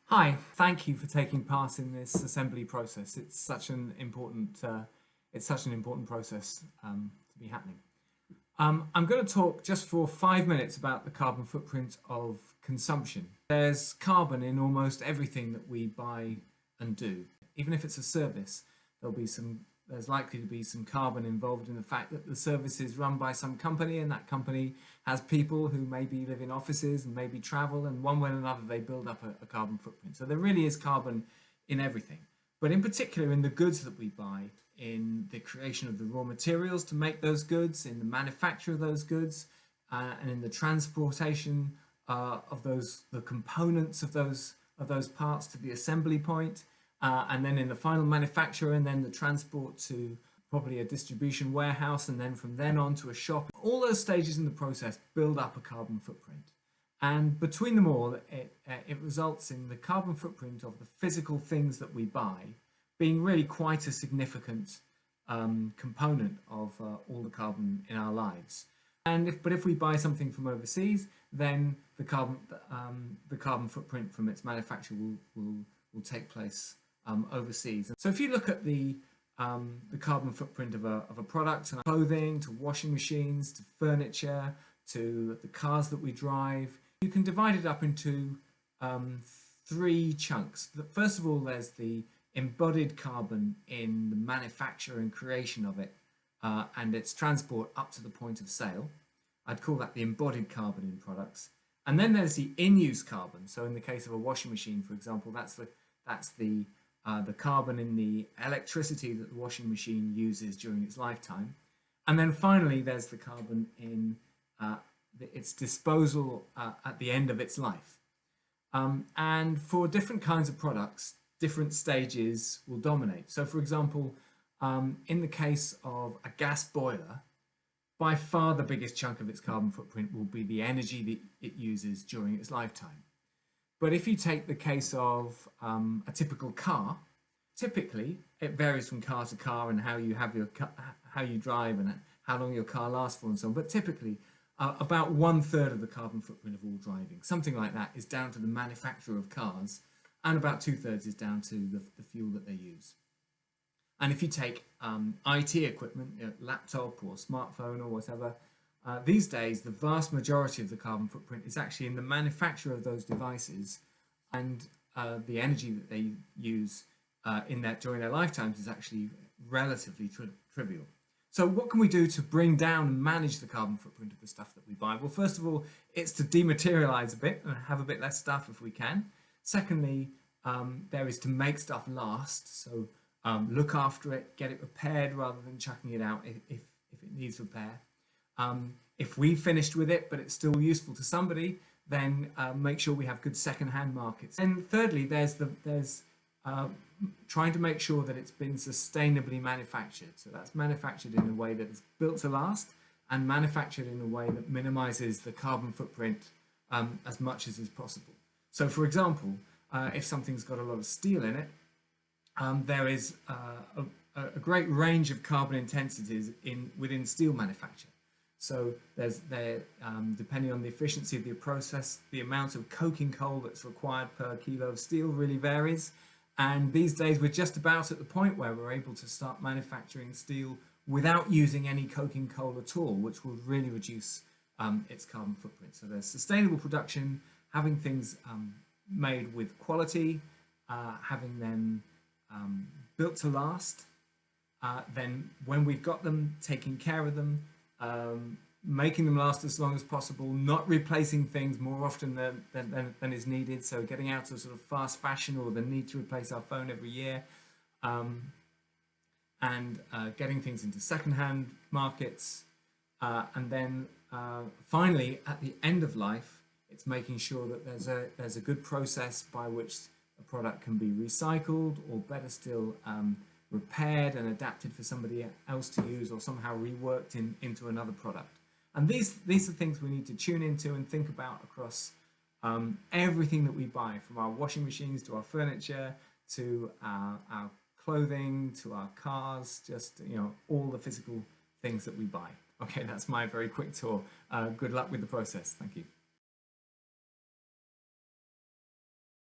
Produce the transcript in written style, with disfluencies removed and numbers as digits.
Hi, thank you for taking part in this assembly process. It's such an important process to be happening. I'm going to talk just for 5 minutes about the carbon footprint of consumption. There's carbon in almost everything that we buy and do. Even if it's a service, there's likely to be some carbon involved in the fact that the service is run by some company, and that company has people who maybe live in offices and maybe travel, and one way or another they build up a carbon footprint. So there really is carbon in everything, but in particular in the goods that we buy, in the creation of the raw materials to make those goods, in the manufacture of those goods, and in the transportation of the components of those parts to the assembly point, and then in the final manufacture, and then the transport to probably a distribution warehouse, and then from then on to a shop. All those stages in the process build up a carbon footprint. And between them all, it results in the carbon footprint of the physical things that we buy being really quite a significant component of all the carbon in our lives. And if we buy something from overseas, then the carbon footprint from its manufacture will take place overseas. So if you look at the carbon footprint of a product, and clothing, to washing machines, to furniture, to the cars that we drive, you can divide it up into three chunks. First of all, there's the embodied carbon in the manufacture and creation of it and its transport up to the point of sale. I'd call that the embodied carbon in products. And then there's the in-use carbon. So in the case of a washing machine, for example, that's the carbon in the electricity that the washing machine uses during its lifetime. And then finally, there's the carbon in its disposal at the end of its life. And for different kinds of products, different stages will dominate. So for example, in the case of a gas boiler, by far the biggest chunk of its carbon footprint will be the energy that it uses during its lifetime. But if you take the case of a typical car, typically it varies from car to car and how you drive and how long your car lasts for and so on. But typically, about 1/3 of the carbon footprint of all driving, something like that, is down to the manufacture of cars, and about 2/3 is down to the fuel that they use. And if you take IT equipment, laptop or smartphone or whatever, these days the vast majority of the carbon footprint is actually in the manufacture of those devices, and the energy that they use during their lifetimes is actually relatively trivial. So what can we do to bring down and manage the carbon footprint of the stuff that we buy? Well, first of all, it's to dematerialize a bit and have a bit less stuff if we can. Secondly, there is to make stuff last. So look after it, get it repaired rather than chucking it out if it needs repair. If we've finished with it but it's still useful to somebody, then make sure we have good second-hand markets. And thirdly, there's trying to make sure that it's been sustainably manufactured. So that's manufactured in a way that is built to last and manufactured in a way that minimizes the carbon footprint as much as is possible. So for example, if something's got a lot of steel in it, there is a great range of carbon intensities within steel manufacture. So depending on the efficiency of the process, the amount of coking coal that's required per kilo of steel really varies. And these days we're just about at the point where we're able to start manufacturing steel without using any coking coal at all, which will really reduce its carbon footprint. So there's sustainable production, having things made with quality, having them built to last, then when we've got them, taking care of them, making them last as long as possible, not replacing things more often than is needed, so getting out of sort of fast fashion or the need to replace our phone every year, and getting things into second-hand markets, and then finally at the end of life, it's making sure that there's a good process by which a product can be recycled, or better still, repaired and adapted for somebody else to use, or somehow reworked into another product. And these are things we need to tune into and think about across everything that we buy, from our washing machines to our furniture to our clothing to our cars, just all the physical things that we buy. Okay, that's my very quick tour. Good luck with the process. Thank you.